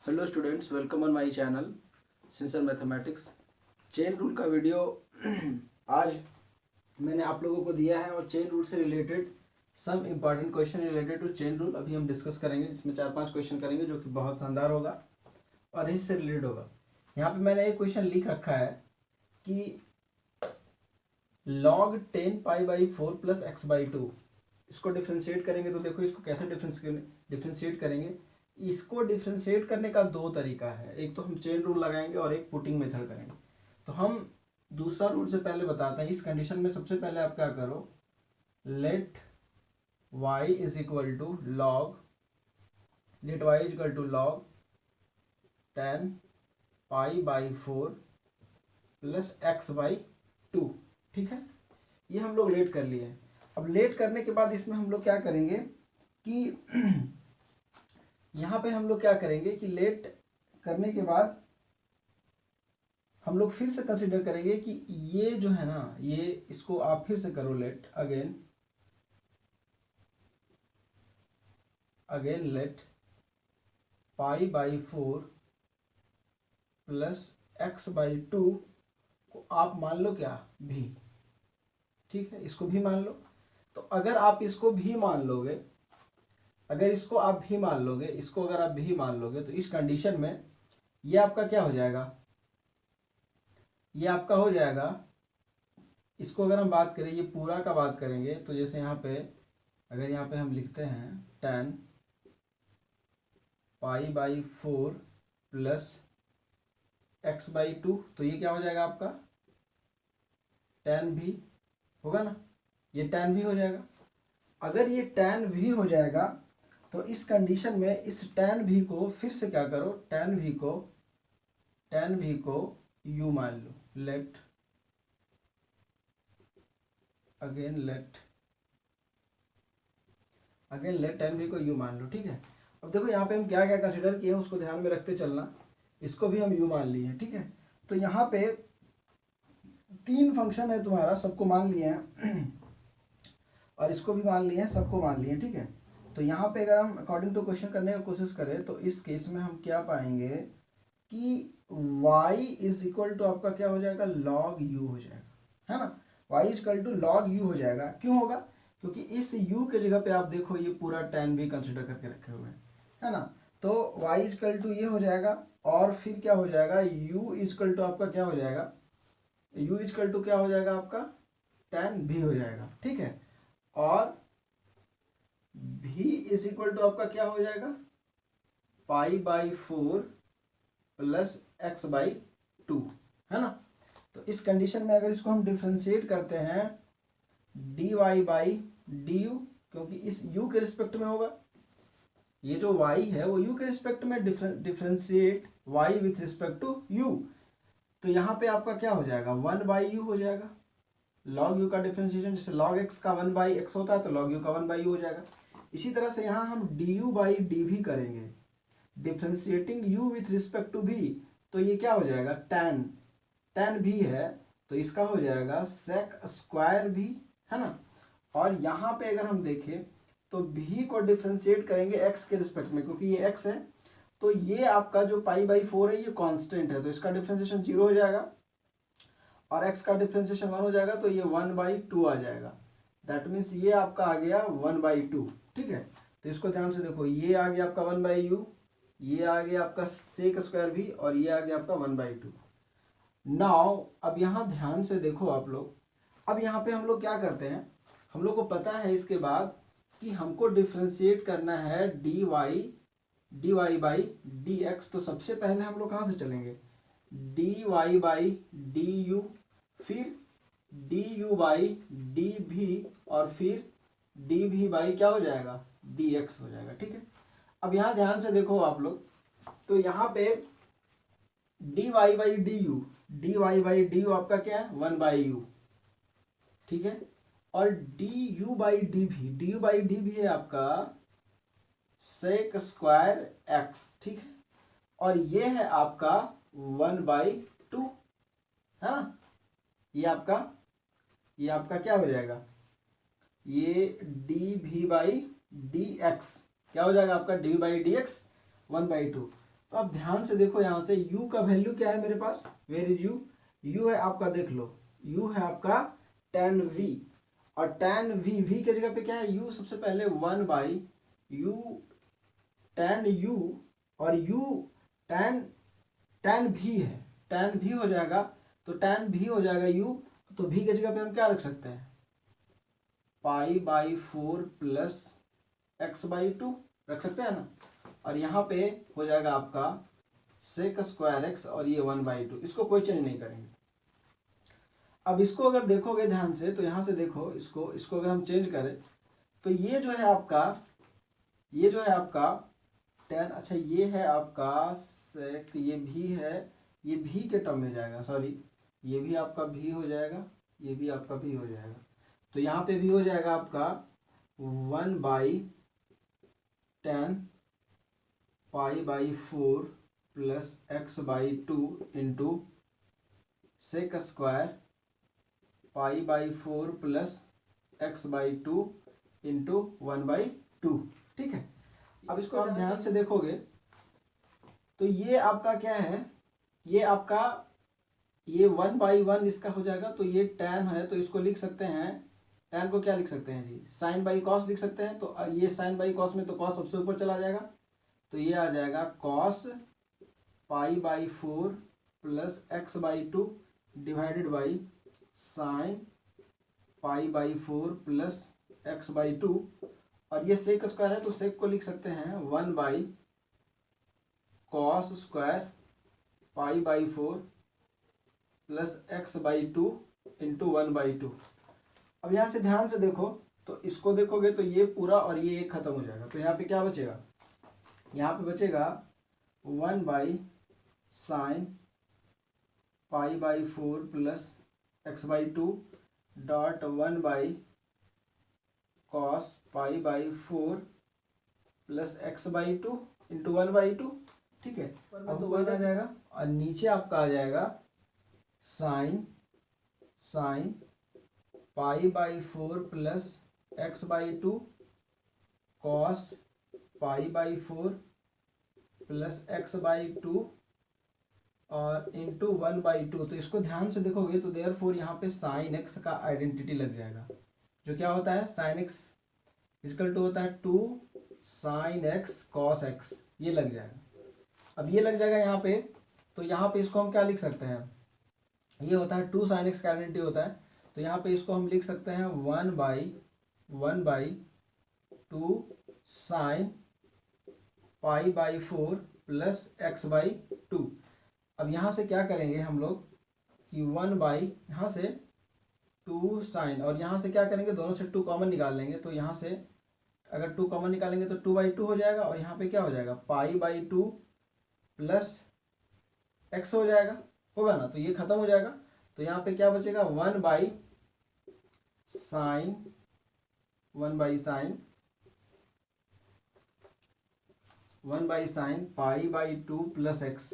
Hello students, welcome on my channel sincere mathematics. Chain rule का video आज मैंने आप लोगों को दिया है और चेन रूल से related some important question related to chain rule अभी हम डिस्कस करेंगे। इसमें 4-5 क्वेश्चन करेंगे जो कि बहुत शानदार होगा और इससे रिलेटेड होगा। यहाँ पे मैंने एक क्वेश्चन लिख रखा है कि log 10π/4 प्लस x/2 इसको डिफ्रेंशिएट करेंगे। तो देखो इसको कैसे डिफ्रेंशिएट करेंगे। इसको डिफ्रेंशिएट करने का दो तरीका है, एक तो हम चेन रूल लगाएंगे और एक पुटिंग मेथड करेंगे। तो हम दूसरा रूल से पहले बताते हैं। इस कंडीशन में सबसे पहले आप क्या करो, let y is equal to log 10π/4 plus x/2। ठीक है, ये हम लोग लेट कर लिए हैं। अब लेट करने के बाद इसमें हम लोग क्या करेंगे कि यहाँ पे हम लोग क्या करेंगे कि लेट करने के बाद हम लोग फिर से कंसीडर करेंगे कि ये जो है ना, ये इसको आप फिर से करो late again let π/4 plus x/2 को आप मान लो क्या भी। ठीक है, इसको भी मान लो। तो अगर आप इसको भी मान लोगे, इसको आप भी मान लोगे तो इस कंडीशन में ये आपका क्या हो जाएगा, ये आपका हो जाएगा। इसको अगर हम बात करें, ये पूरा का बात करेंगे तो जैसे यहाँ पे अगर यहाँ पे हम लिखते हैं 10π/4 प्लस x/2 तो ये क्या हो जाएगा आपका 10 भी होगा ना, ये 10 भी हो जाएगा। अगर ये 10 भी हो जाएगा तो इस कंडीशन में इस 10 भी को फिर से क्या करो, 10 भी को u मान लो। लेट 10 भी को u मान लो। ठीक है, अब देखो यहाँ पे हम क्या क्या कंसिडर किए हैं उसको ध्यान में रखते चलना। इसको भी हम u मान लिए हैं। ठीक है, तो यहाँ पे 3 फंक्शन है तुम्हारा, सबको मान लिए हैं और इसको भी मान लिए हैं, सबको मान लिए हैं। ठीक है, तो यहाँ पे अगर हम अकॉर्डिंग टू क्वेश्चन करने की कोशिश करें तो इस केस में हम क्या पाएंगे कि y इज इक्वल टू आपका क्या हो जाएगा, log u हो जाएगा, है ना। y is equal to log u हो जाएगा। क्यों होगा, क्योंकि इस u के जगह पे आप देखो ये पूरा 10 भी कंसिडर करके रखे हुए हैं, है ना। तो y इज इक्वल टू ये हो जाएगा और फिर क्या हो जाएगा, u इज इक्वल टू आपका क्या हो जाएगा, u इज इक्वल टू क्या हो जाएगा आपका 10 भी हो जाएगा। ठीक है, और v इज इक्वल टू आपका क्या हो जाएगा π/4 प्लस x/2, है ना। तो इस कंडीशन में अगर इसको हम डिफ्रेंशिएट करते हैं dy/du, क्योंकि इस u के रिस्पेक्ट में होगा, ये जो y है वो u के रिस्पेक्ट में differentiate y with respect to u। तो यहाँ पे आपका क्या हो जाएगा 1/u हो जाएगा। log u का डिफ्रेंशिएशन जैसे log x का 1/x होता है तो log u का 1/u हो जाएगा। इसी तरह से यहाँ हम du/dv करेंगे, differentiating u with respect to v। तो ये क्या हो जाएगा 10 भी है तो इसका हो जाएगा sec स्क्वायर भी, है ना। और यहाँ पे अगर हम देखें तो v को डिफ्रेंशिएट करेंगे x के रिस्पेक्ट में, क्योंकि ये x है तो ये आपका जो π/4 है ये कांस्टेंट है तो इसका डिफ्रेंशिएशन 0 हो जाएगा और x का डिफ्रेंशिएशन 1 हो जाएगा तो ये 1/2 आ जाएगा। दैट मीन्स ये आपका आ गया 1/2। ठीक है, तो इसको ध्यान से देखो, ये आ गया आपका 1/u, ये आ गया आपका सेक स्क्वायर भी और ये आ गया आपका 1/2। नाउ अब यहाँ ध्यान से देखो आप लोग, अब यहाँ पे हम लोग क्या करते हैं, हम लोग को पता है इसके बाद कि हमको डिफ्रेंशिएट करना है dy/dx। तो सबसे पहले हम लोग कहाँ से चलेंगे, dy/du, फिर du/dv और फिर dv क्या हो जाएगा dx हो जाएगा। ठीक है, अब यहाँ ध्यान से देखो आप लोग, तो यहाँ पे dy/du आपका क्या है 1/u। ठीक है, और du/dv है आपका sec स्क्वायर x। ठीक है, और ये है आपका 1/2, है ना। ये आपका क्या हो जाएगा, ये dv/dx क्या हो जाएगा आपका dv/dx 1/2। तो आप ध्यान से देखो, यहाँ से u का वैल्यू क्या है मेरे पास, वेयर इज u, u है आपका, देख लो u है आपका tan v, और tan v के जगह पे क्या है u, सबसे पहले 1/u tan u, और u tan v है, tan v हो जाएगा, तो tan v हो जाएगा u, तो v के जगह पे हम क्या रख सकते हैं, π/4 प्लस x/2 रख सकते हैं ना, और यहाँ पे हो जाएगा आपका sec²x, और ये 1/2, इसको कोई चेंज नहीं करेंगे। अब इसको अगर देखोगे ध्यान से, तो यहाँ से देखो, इसको अगर हम चेंज करें, तो ये जो है आपका tan, अच्छा ये है आपका sec, ये भी है, ये भी के टर्म में जाएगा, सॉरी ये भी आपका भी हो जाएगा, ये भी आपका भी हो जाएगा, तो यहाँ पे भी हो जाएगा आपका 1/tan π/4 plus x/2 into sec² π/4 plus x/2 into 1/2, ठीक है। अब इसको आप ध्यान से देखोगे, तो ये आपका क्या है, ये आपका ये 1/1 इसका हो जाएगा, तो ये tan है, तो इसको लिख सकते हैं, tan को क्या लिख सकते हैं जी, sin बाई cos लिख सकते हैं, तो ये sin बाई cos में तो cos सबसे ऊपर चला जाएगा, तो ये आ जाएगा cos π/4 plus x/2 divided by sin π/4 plus x/2, और ये sec² है, तो sec को लिख सकते हैं 1/cos² π/4 प्लस x/2 इंटू 1/2। अब यहाँ से ध्यान से देखो, तो इसको देखोगे तो ये पूरा और ये एक खत्म हो जाएगा, तो यहाँ पे क्या बचेगा, यहाँ पे बचेगा 1/sin π/4 plus x/2 dot 1/cos π/4 plus x/2 into 1/2, ठीक है। अब तो 1 आ जाएगा, और नीचे आपका आ जाएगा sin π/4 plus x/2 cos π/4 plus x/2 और इंटू 1/2। तो इसको ध्यान से देखोगे तो देयरफॉर यहाँ पे sin x का आइडेंटिटी लग जाएगा, जो क्या होता है sin x इक्वल टू होता है 2 sin x cos x, ये लग जाएगा। अब ये लग जाएगा यहाँ पे, तो यहाँ पे इसको हम क्या लिख सकते हैं, ये होता है 2 sin x का आइडेंटिटी होता है, तो यहाँ पे इसको हम लिख सकते हैं 1/2 sin π/4 प्लस x/2। अब यहाँ से क्या करेंगे हम लोग कि 1/ यहाँ से 2 sin, और यहाँ से क्या करेंगे, दोनों से 2 कॉमन निकाल लेंगे, तो यहाँ से अगर 2 कॉमन निकालेंगे तो 2/2 हो जाएगा, और यहाँ पे क्या हो जाएगा π/2 प्लस x हो जाएगा, होगा ना, तो ये खत्म हो जाएगा, तो यहाँ पे क्या बचेगा 1/sin π/2 प्लस x,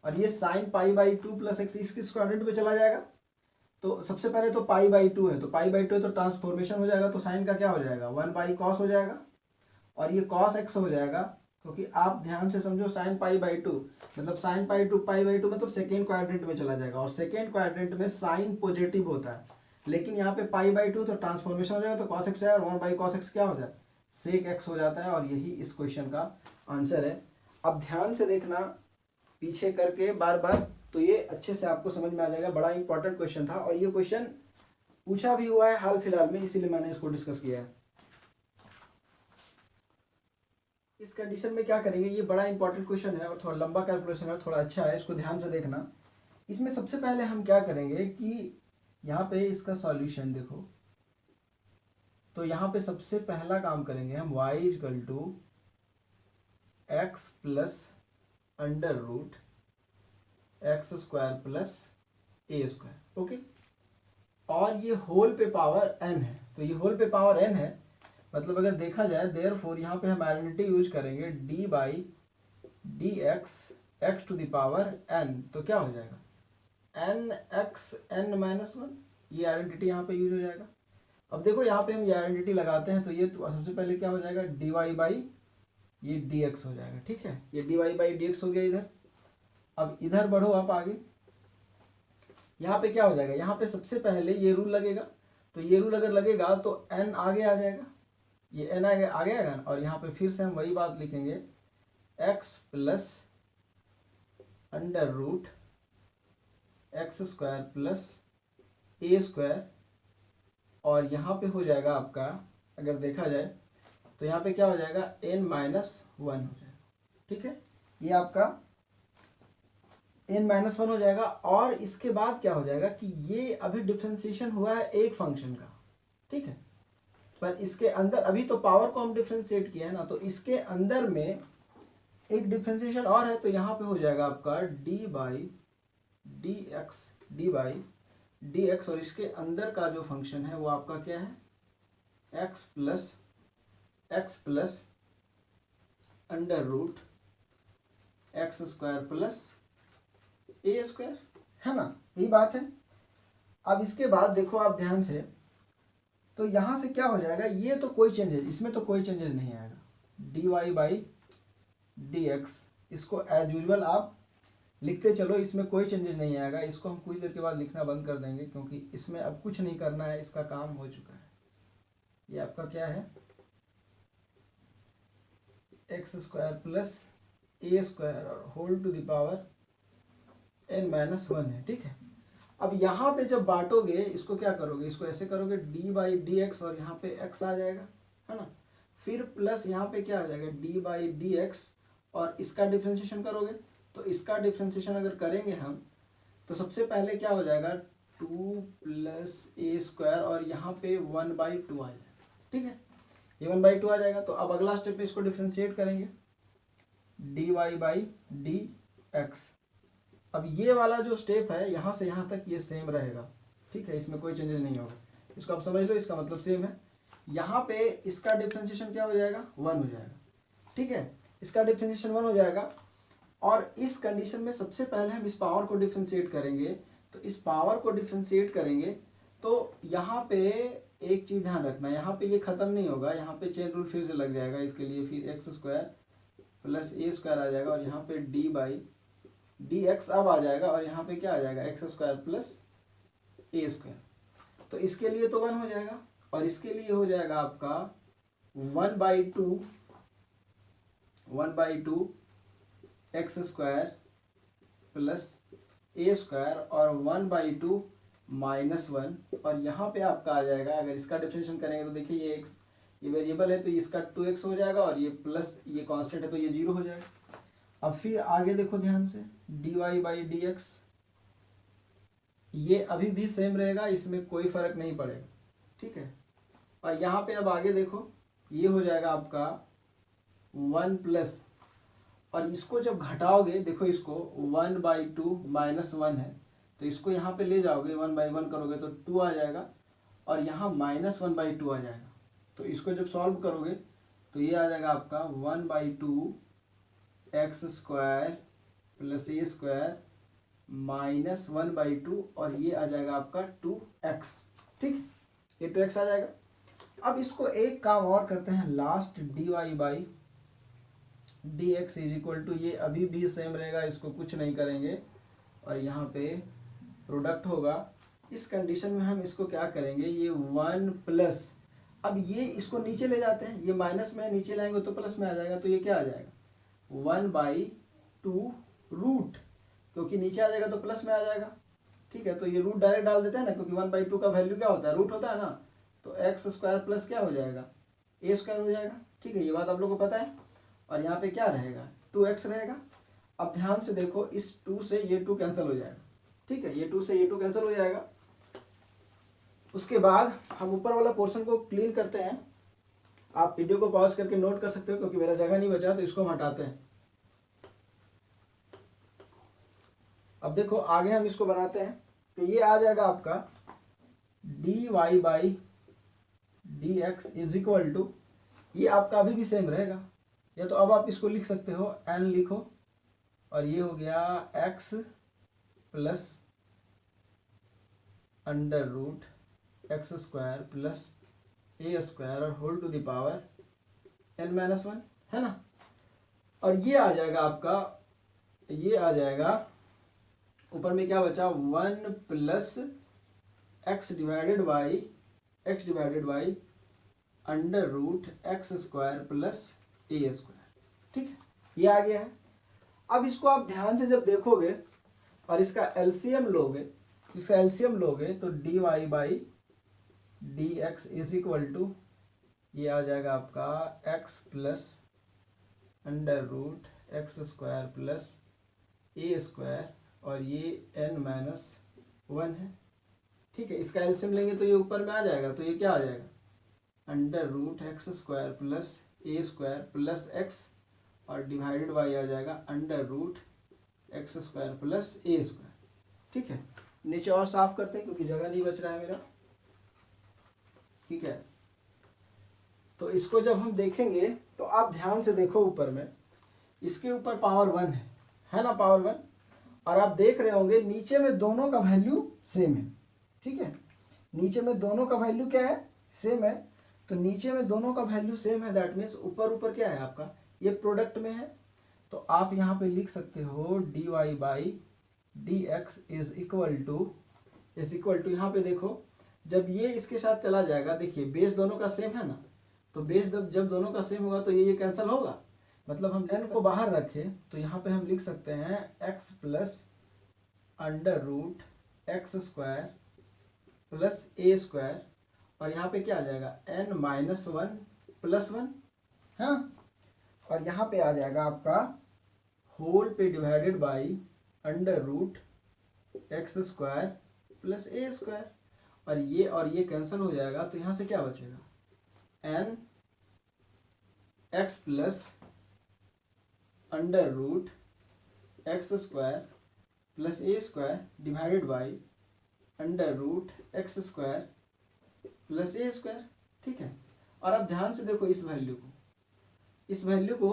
और ये sin π/2 प्लस x इस क्वाड्रेंट पे चला जाएगा, तो सबसे पहले तो π/2 है, तो π/2 है तो ट्रांसफॉर्मेशन हो जाएगा, तो sin का क्या हो जाएगा 1/cos हो जाएगा, और ये cos x हो जाएगा, क्योंकि आप ध्यान से समझो sin π/2 मतलब sin π/2 मतलब सेकेंड क्वाड्रेंट में चला जाएगा, और सेकेंड क्वाड्रेंट में साइन पॉजिटिव होता है, लेकिन यहाँ पे π/2 तो ट्रांसफॉर्मेशन हो जाएगा, तो cos x जाएगा, और 1/cos x क्या हो जाए sec x हो जाता है, और यही इस क्वेश्चन का आंसर है। अब ध्यान से देखना पीछे करके बार बार, तो ये अच्छे से आपको समझ में आ जाएगा, बड़ा इंपॉर्टेंट क्वेश्चन था, और ये क्वेश्चन पूछा भी हुआ है हाल फिलहाल में, इसीलिए मैंने इसको डिस्कस किया है। इस कंडीशन में क्या करेंगे, ये बड़ा इंपॉर्टेंट क्वेश्चन है और थोड़ा लंबा कैलकुलेशन है, थोड़ा अच्छा है, इसको ध्यान से देखना। इसमें सबसे पहले हम क्या करेंगे कि यहाँ पे इसका सॉल्यूशन देखो, तो यहाँ पे सबसे पहला काम करेंगे हम y equal to x plus under root x square plus a square, okay, और ये होल पे पावर n है, तो ये होल पे पावर n है, मतलब अगर देखा जाए देयरफॉर यहाँ पे हम आइडेंटिटी यूज करेंगे d/dx x to the power n, तो क्या हो जाएगा nx(n-1), ये आइडेंटिटी यहाँ पे यूज हो जाएगा। अब देखो यहाँ पे हम ये आइडेंटिटी लगाते हैं, तो ये तो सबसे पहले क्या हो जाएगा dy/dx ये dx हो जाएगा। ठीक है, ये dy/dx हो गया इधर। अब इधर बढ़ो आप आगे, यहाँ पे क्या हो जाएगा, यहाँ पे सबसे पहले ये रूल लगेगा, तो ये रूल अगर लगेगा तो n आगे आ जाएगा, ये n आगे आएगा ना, और यहाँ पे फिर से हम वही बात लिखेंगे, x plus under root x square plus a square, और यहाँ पे हो जाएगा आपका, अगर देखा जाए तो यहाँ पे क्या हो जाएगा, n-1 हो जाएगा। ठीक है, ये आपका n-1 हो जाएगा। और इसके बाद क्या हो जाएगा कि ये अभी डिफ्रेंसिएशन हुआ है एक फंक्शन का, ठीक है, पर इसके अंदर अभी तो पावर को हम डिफ्रेंशिएट किया है ना, तो इसके अंदर में एक डिफ्रेंसिएशन और है, तो यहाँ पे हो जाएगा आपका d/dx, और इसके अंदर का जो फंक्शन है वो आपका क्या है, x plus under root x square plus a square, है ना, यही बात है। अब इसके बाद देखो आप ध्यान से, तो यहाँ से क्या हो जाएगा, ये तो कोई चेंजेस, इसमें तो कोई चेंजेस नहीं आएगा, dy/dx, इसको एज यूजुअल आप लिखते चलो, इसमें कोई चेंजेस नहीं आएगा। इसको हम कुछ देर के बाद लिखना बंद कर देंगे, क्योंकि इसमें अब कुछ नहीं करना है, इसका काम हो चुका है। ये आपका क्या है, x square plus a square और whole to the power n-1 है। ठीक है, अब यहाँ पे जब बांटोगे इसको क्या करोगे, इसको ऐसे करोगे d/dx, और यहाँ पे x आ जाएगा, है ना, फिर प्लस यहाँ पे क्या आ जाएगा d/dx, और इसका डिफ्रेंशिएशन करोगे, तो इसका डिफ्रेंशिएशन अगर करेंगे हम, तो सबसे पहले क्या हो जाएगा 2 प्लस ए स्क्वायर, और यहाँ पे 1/2 आ जाएगा। ठीक है, ये 1/2 आ जाएगा। तो अब अगला स्टेप में इसको डिफ्रेंशिएट करेंगे, dy/dx। अब ये वाला जो स्टेप है यहाँ से यहाँ तक ये सेम रहेगा, ठीक है, इसमें कोई चेंजेस नहीं होगा, इसको आप समझ लो, इसका मतलब सेम है। यहाँ पे इसका डिफ्रेंशिएशन क्या हो जाएगा, 1 हो जाएगा। ठीक है, इसका डिफ्रेंशिएशन 1 हो जाएगा, और इस कंडीशन में सबसे पहले हम इस पावर को डिफ्रेंशिएट करेंगे। तो इस पावर को डिफ्रेंशिएट करेंगे तो यहाँ पे एक चीज ध्यान रखना, यहाँ पे ये खत्म नहीं होगा, यहाँ पे चेन रूल फिर से लग जाएगा, इसके लिए फिर x square plus a square आ जाएगा, और यहाँ पे d/dx अब आ जाएगा, और यहाँ पे क्या आ जाएगा, x square plus a square. तो इसके लिए तो 1 हो जाएगा, और इसके लिए हो जाएगा आपका 1/2 x square plus a square, और 1/2 -1, और यहाँ पे आपका आ जाएगा, अगर इसका डिफरेंशिएशन करेंगे तो देखिए ये x, ये वेरिएबल है तो इसका 2x हो जाएगा, और ये प्लस ये कांस्टेंट है तो ये 0 हो जाएगा। अब फिर आगे देखो ध्यान से, dy/dx, ये अभी भी सेम रहेगा, इसमें कोई फर्क नहीं पड़ेगा। ठीक है, और यहाँ पे अब आगे देखो, ये हो जाएगा आपका 1 प्लस, और इसको जब घटाओगे, देखो इसको 1/2 -1 है, तो इसको यहाँ पे ले जाओगे, 1/1 करोगे तो 2 आ जाएगा, और यहाँ -1/2 आ जाएगा। तो इसको जब सॉल्व करोगे तो ये आ जाएगा आपका 1/2 x square plus a square -1/2, और ये आ जाएगा आपका 2x। ठीक, ये 2x आ जाएगा। अब इसको एक काम और करते हैं, last dy/dx is equal to, ये अभी भी सेम रहेगा, इसको कुछ नहीं करेंगे, और यहाँ पे प्रोडक्ट होगा। इस कंडीशन में हम इसको क्या करेंगे, ये 1 प्लस, अब ये इसको नीचे ले जाते हैं, ये माइनस में नीचे लाएंगे तो प्लस में आ जाएगा, तो ये क्या आ जाएगा 1/2 रूट, क्योंकि नीचे आ जाएगा तो प्लस में आ जाएगा। ठीक है, तो ये रूट डायरेक्ट डाल देते हैं ना, क्योंकि 1/2 का वैल्यू क्या होता है, रूट होता है ना, तो एक्स स्क्वायर प्लस क्या हो जाएगा, ए स्क्वायर हो जाएगा। ठीक है, ये बात आप लोगों को पता है, और यहाँ पे क्या रहेगा 2x रहेगा। अब ध्यान से देखो, इस 2 से ये 2 कैंसिल हो जाएगा। ठीक है, ये 2 से ये 2 कैंसिल हो जाएगा। उसके बाद हम ऊपर वाला पोर्शन को क्लीन करते हैं, आप वीडियो को पॉज करके नोट कर सकते हो, क्योंकि मेरा जगह नहीं बचा, तो इसको हम हटाते हैं। अब देखो आगे हम इसको बनाते हैं, तो ये आ जाएगा आपका dy/dx इज इक्वल टू, ये आपका अभी भी सेम रहेगा, या तो अब आप इसको लिख सकते हो n लिखो, और ये हो गया x plus under root x square plus a square और whole to the power n-1, है ना। और ये आ जाएगा आपका, ये आ जाएगा ऊपर में क्या बचा 1 plus x divided by under root x square plus a square. ठीक है, ये आ गया है। अब इसको आप ध्यान से जब देखोगे और इसका एलसीएम लोगे तो d y by d x is equal to, ये आ जाएगा आपका x plus under root x square plus a square, और ये n माइनस 1 है। ठीक है, इसका एलसीएम लेंगे तो ये ऊपर में आ जाएगा, तो ये क्या आ जाएगा under root x square plus a square plus x, और डिवाइडेड बाई आ जाएगा under root x square plus a square. ठीक है, नीचे और साफ करते हैं क्योंकि जगह नहीं बच रहा है मेरा। ठीक है, तो इसको जब हम देखेंगे तो आप ध्यान से देखो, ऊपर में इसके ऊपर पावर 1 है ना, पावर 1, और आप देख रहे होंगे नीचे में दोनों का वैल्यू सेम है। ठीक है, नीचे में दोनों का वैल्यू क्या है, सेम है। तो नीचे में दोनों का वैल्यू सेम है, दैट मीन्स ऊपर क्या है आपका, ये प्रोडक्ट में है। तो आप यहाँ पे लिख सकते हो d y by d x is equal to, यहाँ पे देखो जब ये इसके साथ चला जाएगा, देखिए बेस दोनों का सेम है ना, तो बेस जब दोनों का सेम होगा तो ये कैंसिल होगा, मतलब हम n को बाहर रखें तो यहाँ पे हम लिख सकते हैं x plus under root x square plus a square, और यहाँ पे क्या आ जाएगा n माइनस 1 प्लस 1, हाँ, और यहाँ पे आ जाएगा आपका होल पे divided by under root x square plus a square, और ये कैंसिल हो जाएगा, तो यहाँ से क्या बचेगा n x plus under root x square plus a square divided by under root x square plus a square. ठीक है, और अब ध्यान से देखो इस वैल्यू को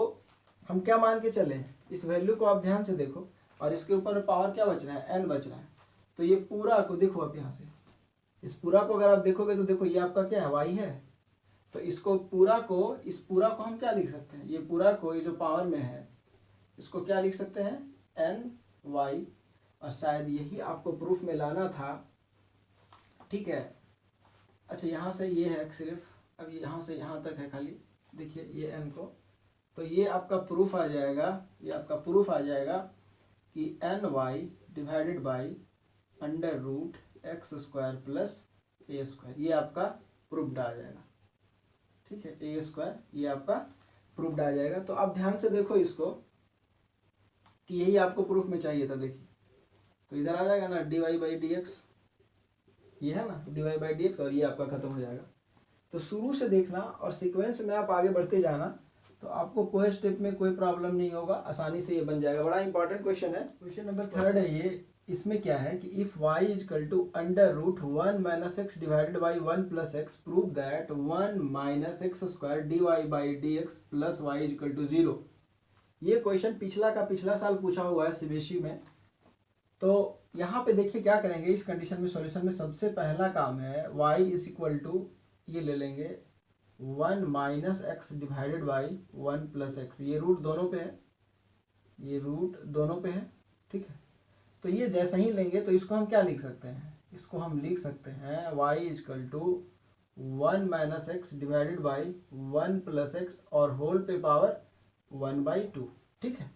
हम क्या मान के चले, इस वैल्यू को आप ध्यान से देखो, और इसके ऊपर पावर क्या बच रहा है, n बच रहा है। तो ये पूरा को देखो, आप यहाँ से इस पूरा को अगर आप देखोगे तो देखो ये आपका क्या है, y है। तो इस पूरा को हम क्या लिख सकते हैं, ये पूरा को ये जो पावर में है इसको क्या लिख सकते हैं n y, और शायद यही आपको प्रूफ में लाना था। ठीक है, अच्छा यहाँ से ये है सिर्फ, अब यहाँ से यहाँ तक है खाली, देखिए ये n को, तो ये आपका प्रूफ आ जाएगा, कि n y divided by under root x square plus a square, ये आपका प्रूफ्ड आ जाएगा। ठीक है, ए स्क्वायर ये आपका प्रूफ्ड आ जाएगा। तो आप ध्यान से देखो इसको कि यही आपको प्रूफ में चाहिए था, देखिए तो इधर आ जाएगा ना d y by d x, ये है ना d y by d x, और ये आपका खत्म हो जाएगा। तो शुरू से देखना और सीक्वेंस में आप आगे बढ़ते जाना, तो आपको कोई स्टेप में कोई प्रॉब्लम नहीं होगा, आसानी से ये बन जाएगा। बड़ा इंपॉर्टेंट क्वेश्चन है, क्वेश्चन नंबर 3 है ये। इसमें क्या है कि if y equal to under root 1 minus x divided by 1 plus x, prove that 1 minus x square d y by d x plus y equal to 0। ये क्वेश्चन पिछला साल पूछा हुआ है सीबीएसई में। तो यहाँ पे देखिए क्या करेंगे इस कंडीशन में, सॉल्यूशन में सबसे पहला काम है y इज इक्वल टू, ये ले लेंगे 1 minus x divided by 1 plus x, ये रूट दोनों पे है, ठीक है। तो ये जैसे ही लेंगे तो इसको हम क्या लिख सकते हैं, इसको हम लिख सकते हैं y equal to 1 minus x divided by 1 plus x और होल पे पावर 1/2, ठीक है।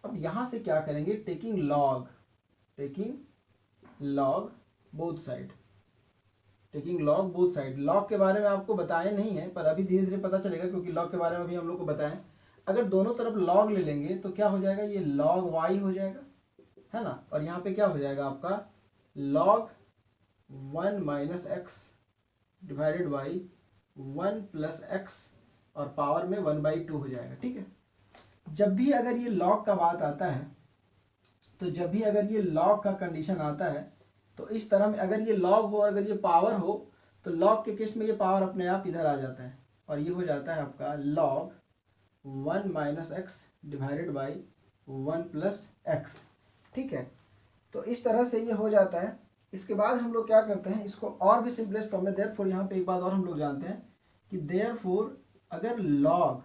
अब यहाँ से क्या करेंगे, taking log both side, log के बारे में आपको बताया नहीं है, पर अभी धीरे धीरे पता चलेगा, क्योंकि लॉग के बारे में अभी हम लोग को बताएं। अगर दोनों तरफ लॉग ले लेंगे तो क्या हो जाएगा, ये लॉग y हो जाएगा, है ना, और यहाँ पे क्या हो जाएगा आपका log 1 minus x divided by 1 plus x और पावर में 1/2 हो जाएगा, ठीक है। जब भी अगर ये लॉग का बात आता है, तो जब भी अगर ये लॉग का कंडीशन आता है, तो इस तरह में अगर ये लॉग हो, अगर ये पावर हो, तो लॉग के केस में ये पावर अपने आप इधर आ जाता है, और ये हो जाता है आपका log 1 minus x divided by 1 plus x, ठीक है। तो इस तरह से ये हो जाता है। इसके बाद हम लोग क्या करते हैं, इसको और भी सिंपलेस्ट फॉर्म में, देयरफॉर यहाँ पे एक बात और हम लोग जानते हैं कि देयरफॉर अगर लॉग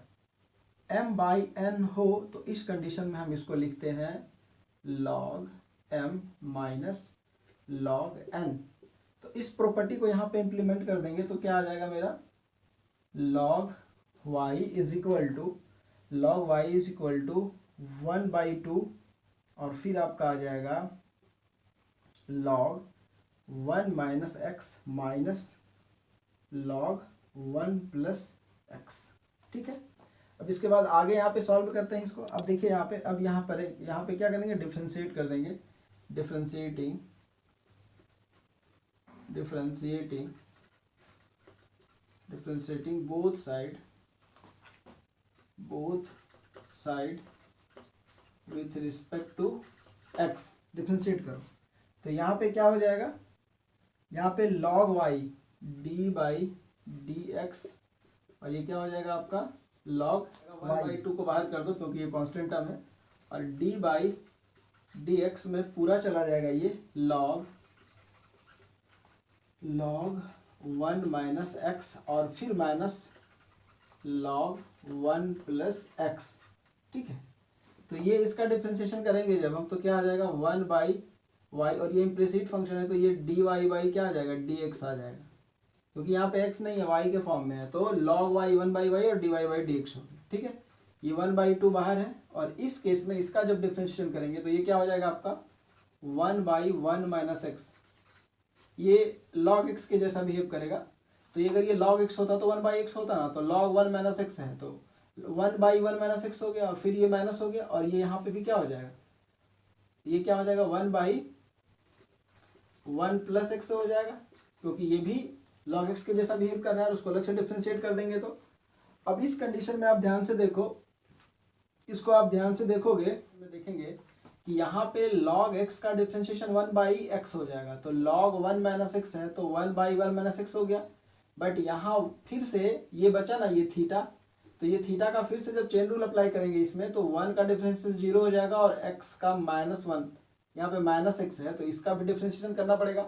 m बाई n हो तो इस कंडीशन में हम इसको लिखते हैं log m minus log n। तो इस प्रॉपर्टी को यहाँ पे इम्प्लीमेंट कर देंगे तो क्या आ जाएगा मेरा log y is equal to one by two और फिर आपका आ जाएगा log 1 minus x minus log 1 plus x. ठीक है, अब इसके बाद आगे यहाँ पे सॉल्व करते हैं इसको। अब देखिए यहाँ पे, अब यहाँ पे क्या करेंगे, डिफरेंशिएट कर देंगे। Differentiating both side with respect to x. Differentiate करो तो यहाँ पे क्या हो जाएगा, यहाँ पे log y D by d x और ये क्या हो जाएगा आपका log 1/2 को बाहर कर दो क्योंकि ये कांस्टेंट टर्म है, और d बाई डी एक्स में पूरा चला जाएगा ये log 1 माइनस एक्स और फिर माइनस log 1 प्लस एक्स। ठीक है, तो ये इसका डिफ्रेंशिएशन करेंगे जब हम तो क्या आ जाएगा 1 बाई वाई, और ये इम्प्लिसिट फंक्शन है तो ये डी वाई बाई क्या आ जाएगा डी एक्स आ जाएगा, क्योंकि यहाँ पे x नहीं है y के फॉर्म में है, तो log y 1 बाई वाई और d y by d x होगा। ठीक है, ये 1/2 बाहर है और इस केस में इसका जब डिफ्रेंशिएशन करेंगे तो ये क्या हो जाएगा आपका 1 बाई 1 माइनस एक्स। ये log x के जैसा बिहेव करेगा, तो ये अगर ये log x होता तो 1 बाई एक्स होता ना, तो log 1 माइनस एक्स है तो 1 बाई 1 माइनस एक्स हो गया और फिर ये माइनस हो गया और ये यहाँ पे भी क्या हो जाएगा, ये क्या हो जाएगा 1 बाई 1 प्लस एक्स हो जाएगा, क्योंकि ये भी log x के जैसा बिहेव कर रहा है, उसको अलग से डिफरेंशिएट कर देंगे। तो अब इस कंडीशन में आप ध्यान से देखो, इसको आप ध्यान से देखोगे देखेंगे कि यहाँ पे log x का डिफरेंशिएशन 1 बाई एक्स हो जाएगा, तो log 1 माइनस एक्स है तो 1 बाई 1 माइनस एक्स हो गया। बट यहाँ फिर से ये बचा ना ये थीटा, तो ये थीटा का फिर से जब चेन रूल अप्लाई करेंगे इसमें तो 1 का डिफरेंशिएशन 0 हो जाएगा और x का -1, यहाँ पे माइनस एक्स है तो इसका भी डिफरेंशिएशन करना पड़ेगा।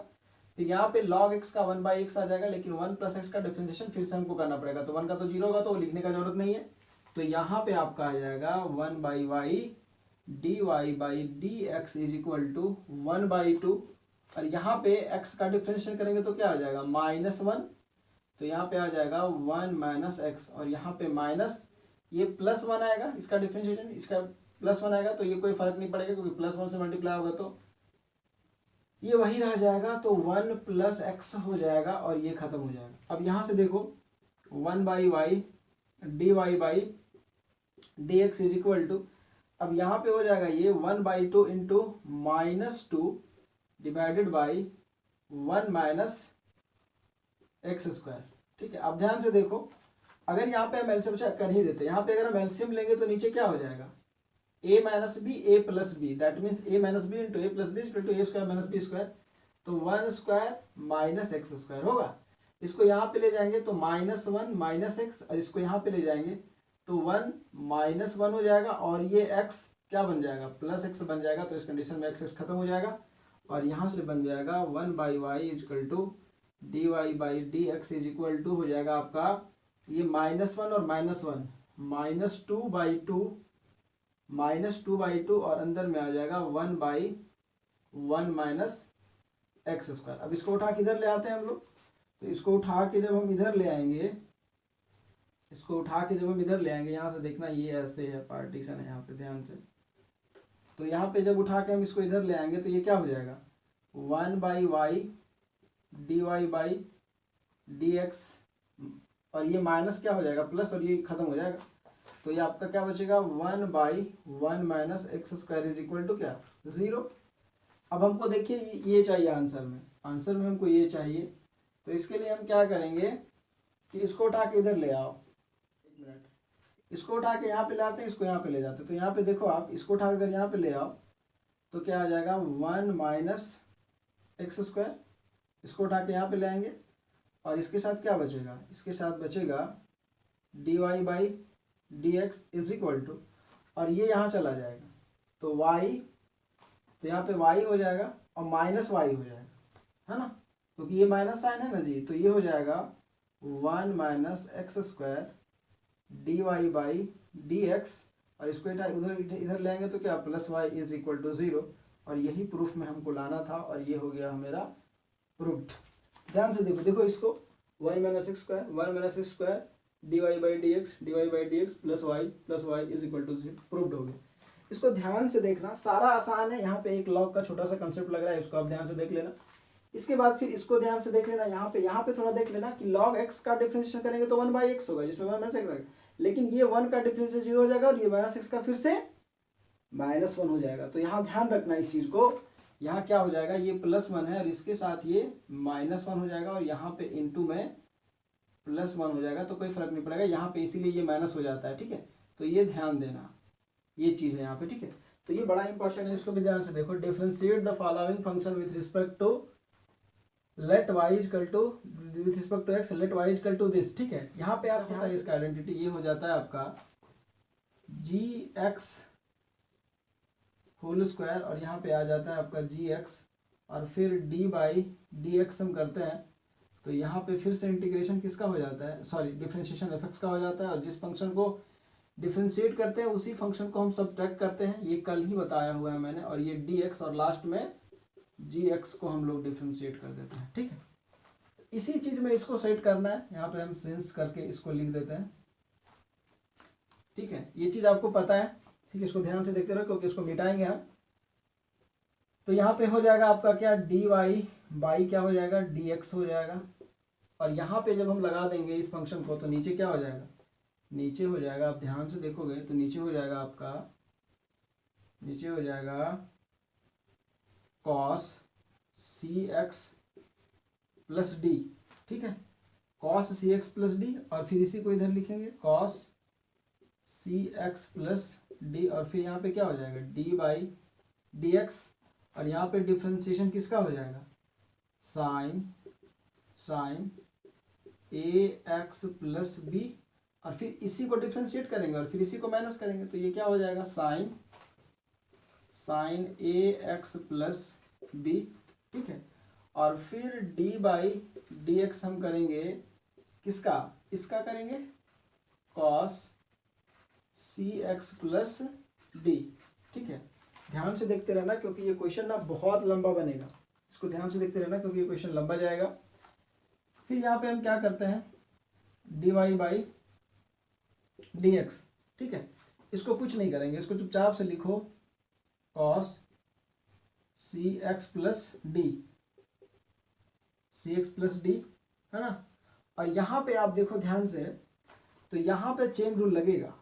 फिर यहाँ पे log x का 1 बाई एक्स आ जाएगा, लेकिन 1 प्लस एक्स का डिफरेंशिएशन फिर से हमको करना पड़ेगा, तो 1 का तो 0 होगा तो लिखने का जरूरत नहीं है। तो यहाँ पे आपका आ जाएगा 1 by y d y by d x is equal to 1/2, और यहाँ पे x का डिफरेंशिएशन करेंगे तो क्या आ जाएगा -1, तो यहाँ पे आ जाएगा 1 माइनस एक्स और यहाँ पे माइनस ये +1 आएगा, इसका डिफरेंशिएशन इसका +1 आएगा, तो ये कोई फर्क नहीं पड़ेगा क्योंकि +1 से मल्टीप्लाई होगा तो ये वही रह जाएगा, तो 1 प्लस एक्स हो जाएगा और ये खत्म हो जाएगा। अब यहाँ से देखो 1 by y d y by d x is equal to, अब यहाँ पे हो जाएगा ये 1/2 into -2 divided by 1 minus x square. ठीक है, अब ध्यान से देखो, अगर यहाँ पे हम एलसीएम चेक कर ही देते, यहाँ पे अगर हम एलसीएम लेंगे तो नीचे क्या हो जाएगा a minus b a plus b, that means a minus b into a plus b equal to a square minus b square, तो 1 स्क्वायर माइनस एक्स स्क्वायर होगा। इसको यहाँ पे ले जाएंगे तो -1 माइनस एक्स, और इसको यहाँ पे ले जाएंगे तो 1 -1 हो जाएगा और ये x क्या बन जाएगा प्लस एक्स बन जाएगा, तो इस कंडीशन में x खत्म हो जाएगा और यहाँ से बन जाएगा 1 by y is equal to d y by d x is equal to हो जाएगा आपका ये -1 और -1 -2/2 और अंदर में आ जाएगा 1 बाई 1 माइनस एक्स स्क्वायर। अब इसको उठा के इधर ले आते हैं हम लोग, तो इसको उठा के जब हम इधर ले आएंगे, यहाँ से देखना ये ऐसे है, पार्टीशन है यहाँ पे ध्यान से, तो यहाँ पे जब उठा के हम इसको इधर ले आएंगे तो ये क्या हो जाएगा 1 by y d y by d x, और ये माइनस क्या हो जाएगा प्लस, और ये खत्म हो जाएगा, तो ये आपका क्या बचेगा 1 by 1 minus x square is equal to क्या 0। अब हमको देखिए ये चाहिए आंसर में हमको ये चाहिए, तो इसके लिए हम क्या करेंगे कि इसको उठा के इधर ले आओ, एक मिनट, इसको उठा के यहाँ पे लाते हैं, इसको यहाँ पे ले जाते हैं, तो यहाँ पे देखो आप इसको उठा कर यहाँ पे ले आओ तो क्या आ जाएगा 1 माइनस एक्स स्क्वायर, इसको उठा के यहाँ पे ले आएंगे और इसके साथ क्या बचेगा, इसके साथ बचेगा d y by d x is equal to, और ये यहाँ चला जाएगा तो y, तो यहाँ पे y हो जाएगा और माइनस y हो जाएगा, है ना, क्योंकि ये माइनस साइन है ना जी, तो ये हो जाएगा 1 minus x square d y by d x, और इसको इधर इधर ले आएंगे तो क्या plus y is equal to 0, और यही प्रूफ में हमको लाना था, और ये हो गया मेरा प्रूफ्ड। ध्यान से देखो इसको 1 minus x square d y by d x plus y is equal to 0 proofed हो गया। इसको ध्यान से देखना, सारा आसान है। यहाँ पे एक लॉग का छोटा सा कंसेप्ट लग रहा है, इसको आप ध्यान से देख लेना। इसके बाद फिर इसको ध्यान से देख लेना, यहाँ पे थोड़ा देख लेना कि log x का डिफरेंशिएशन करेंगे तो 1/x होगा, जिसमें 1 माइनस एक्स, लेकिन ये 1 का डिफरेंशिएशन 0 हो जाएगा, और ये माइनस एक्स का फिर से -1 हो जाएगा। तो यहाँ ध्यान रखना इस चीज को, यहाँ क्या हो जाएगा, ये +1 है और इसके साथ ये -1 हो जाएगा, और यहाँ पे इंटू में +1 हो जाएगा, तो कोई फर्क नहीं पड़ेगा यहाँ पे, इसीलिए ये माइनस हो जाता है। ठीक है, तो ये ध्यान देना, ये चीज है यहाँ पे। ठीक है, तो ये बड़ा इंपॉर्टेंट है, इसको भी ध्यान से देखो। Differentiate the following function with respect to let y equal to with respect to x let y equal to this. ठीक है, यहाँ पे आप होता है इसका आइडेंटिटी, ये हो जाता है आपका gx होल स्क्वायर, और यहाँ पे आ जाता है आपका gx, और फिर d बाई dx हम करते हैं, तो यहाँ पे फिर से इंटीग्रेशन किसका हो जाता है, सॉरी डिफरेंशिएशन f का हो जाता है, और जिस फंक्शन को डिफरेंशिएट करते हैं उसी फंक्शन को हम सब्ट्रैक्ट करते हैं, ये कल ही बताया हुआ है मैंने, और ये dx और लास्ट में gx को हम लोग डिफरेंशिएट कर देते हैं। ठीक है, इसी चीज में इसको सेट करना है, यहाँ पे हम सिंस करके इसको लिख देते हैं। ठीक है, ये चीज आपको पता है। ठीक है, इसको ध्यान से देखते रहो क्योंकि इसको मिटाएंगे हम। तो यहाँ पे हो जाएगा आपका क्या, डी वाई बाई क्या हो जाएगा, डी एक्स हो जाएगा, और यहाँ पे जब हम लगा देंगे इस फंक्शन को तो नीचे क्या हो जाएगा, नीचे हो जाएगा, आप ध्यान से देखोगे तो नीचे हो जाएगा आपका, नीचे हो जाएगा cos cx प्लस डी। ठीक है, cos cx प्लस डी, और फिर इसी को इधर लिखेंगे cos cx प्लस डी, और फिर यहाँ पे क्या हो जाएगा d बाई डी एक्स, और यहाँ पे डिफ्रेंसिएशन किसका हो जाएगा, साइन ax प्लस बी, और फिर इसी को डिफ्रेंशिएट करेंगे और फिर इसी को माइनस करेंगे, तो ये क्या हो जाएगा साइन ax प्लस बी। ठीक है, और फिर d बाई डी एक्स हम करेंगे किसका, इसका करेंगे cos cx प्लस डी। ठीक है, ध्यान से देखते रहना क्योंकि ये क्वेश्चन ना बहुत लंबा बनेगा, इसको ध्यान से देखते रहना क्योंकि ये क्वेश्चन लंबा जाएगा। फिर यहाँ पे हम क्या करते हैं, d y by d x. ठीक है, इसको कुछ नहीं करेंगे, इसको चुपचाप से लिखो cos cx plus D, cx plus D है ना। और यहाँ पे आप देखो ध्यान से, तो यहाँ पे चेन रूल लगेगा,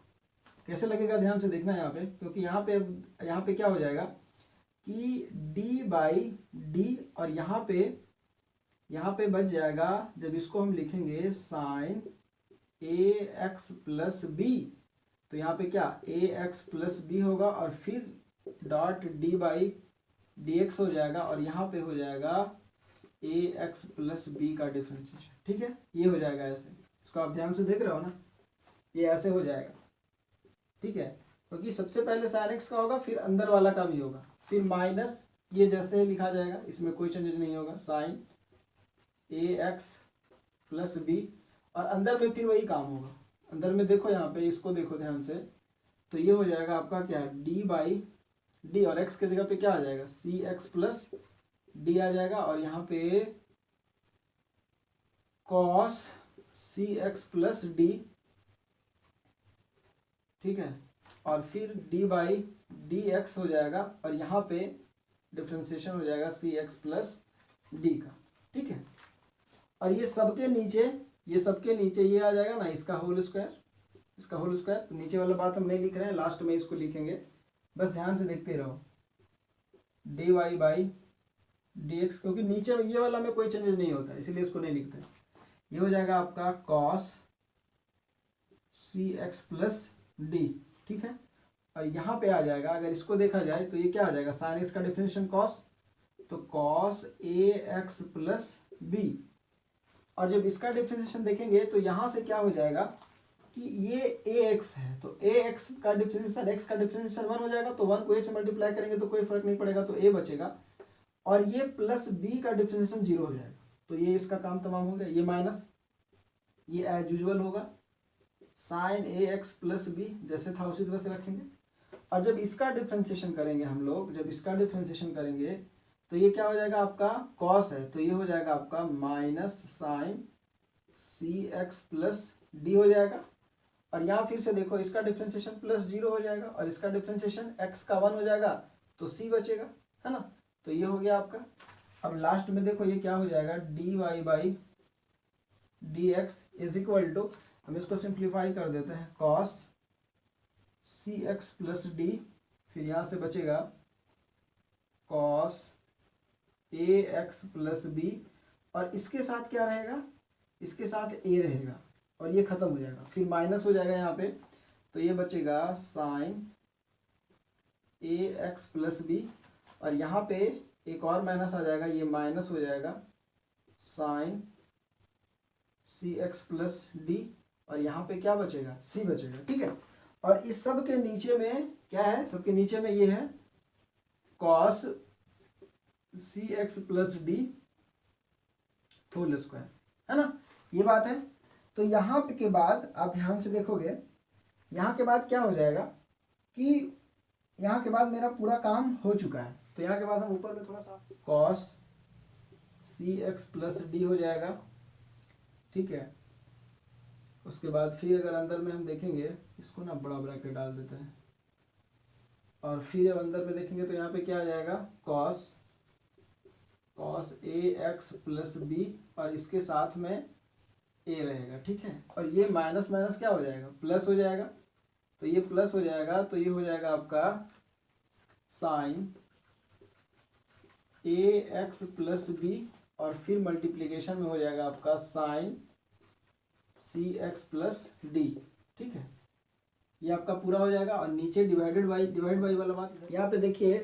कैसे लगेगा ध्यान से देखना यहाँ पे, क्योंकि यहाँ पे क्या हो जाएगा कि d बाई डी, और यहाँ पे बच जाएगा, जब इसको हम लिखेंगे साइन ax प्लस बी, तो यहाँ पे क्या ax प्लस बी होगा, और फिर dot d by d x हो जाएगा, और यहाँ पे हो जाएगा ax प्लस बी का डिफरेंशिएशन। ठीक है, ये हो जाएगा ऐसे, इसको आप ध्यान से देख रहे हो ना, ये ऐसे हो जाएगा। ठीक है, क्योंकि सबसे पहले साइन एक्स का होगा, फिर अंदर वाला का भी होगा, फिर माइनस ये जैसे लिखा जाएगा, इसमें कोई चेंजेस नहीं होगा, साइन ax प्लस बी, और अंदर में फिर वही काम होगा। अंदर में देखो यहाँ पे, इसको देखो ध्यान से, तो ये हो जाएगा आपका क्या, d बाई डी, और x के जगह पे क्या आ जाएगा cx प्लस डी आ जाएगा, और यहाँ पे cos cx प्लस डी। ठीक है, और फिर d बाई डी एक्स हो जाएगा, और यहाँ पे डिफ्रेंसिएशन हो जाएगा cx प्लस डी का। ठीक है, और ये सबके नीचे ये आ जाएगा ना, इसका होल स्क्वायर, तो नीचे वाला बात हम नहीं लिख रहे हैं, लास्ट में इसको लिखेंगे, बस ध्यान से देखते रहो, d y by d x, क्योंकि नीचे ये वाला में कोई चेंजेस नहीं होता इसीलिए इसको नहीं लिखते। ये हो जाएगा आपका cos cx प्लस डी। ठीक है, और यहाँ पे आ जाएगा, अगर इसको देखा जाए तो ये क्या आ जाएगा, साइन एक्स का डिफरेंशिएशन cos, तो cos ax प्लस बी, और जब इसका डिफरेंशिएशन देखेंगे तो यहाँ से क्या हो जाएगा कि ये ax है, तो ax का डिफरेंशिएशन x का डिफरेंशिएशन 1 हो जाएगा, तो 1 को a से मल्टीप्लाई करेंगे तो कोई फर्क नहीं पड़ेगा, तो a बचेगा, और ये प्लस b का डिफरेंशिएशन 0 हो जाएगा, तो ये इसका काम तमाम हो गया। ये माइनस, ये एज यूजुअल होगा, साइन ए एक्स प्लस बी, जैसे था उसी तरह से रखेंगे। और जब इसका डिफ्रेंसिएशन करेंगे हम लोग, जब इसका डिफ्रेंसिएशन करेंगे तो ये क्या हो जाएगा आपका कॉस है, तो ये हो जाएगा आपका माइनस साइन सी एक्स प्लस डी हो जाएगा। और यहाँ फिर से देखो इसका डिफ्रेंसिएशन प्लस 0 हो जाएगा और इसका डिफ्रेंसिएशन x का 1 हो जाएगा, तो c बचेगा, है ना। तो ये हो गया आपका। अब लास्ट में देखो ये क्या हो जाएगा, d y by d x is equal to, हम इसको सिंप्लीफाई कर देते हैं, cos c x plus d, फिर यहाँ से बचेगा cos a x plus b, और इसके साथ क्या रहेगा, इसके साथ a रहेगा और ये खत्म हो जाएगा, फिर माइनस हो जाएगा यहाँ पे, तो ये बचेगा साइन ए एक्स प्लस बी, और यहाँ पे एक और माइनस आ जाएगा, ये माइनस हो जाएगा साइन सी एक्स प्लस डी, और यहाँ पे क्या बचेगा, c बचेगा, ठीक है। और इस सब के नीचे में क्या है, सबके नीचे में ये है cos c x plus d whole square, है ना, ये बात है। तो यहाँ पे के बाद आप ध्यान से देखोगे, यहाँ के बाद क्या हो जाएगा कि यहाँ के बाद मेरा पूरा काम हो चुका है, तो यहाँ के बाद हम ऊपर में थोड़ा सा cos c x plus D हो जाएगा, ठीक है। उसके बाद फिर अगर अंदर में हम देखेंगे, इसको ना बड़ा ब्रैकेट डाल देते हैं, और फिर अब अंदर में देखेंगे तो यहाँ पे क्या आ जाएगा, cos a x plus b, और इसके साथ में ए रहेगा, ठीक है। और ये माइनस माइनस क्या हो जाएगा, प्लस हो जाएगा, तो ये प्लस हो जाएगा, तो ये हो जाएगा आपका साइन ए एक्स प्लस बी, और फिर मल्टीप्लीकेशन में हो जाएगा आपका साइन सी एक्स प्लस डी, ठीक है। ये आपका पूरा हो जाएगा। और नीचे डिवाइड बाई वाला बात यहाँ पे देखिए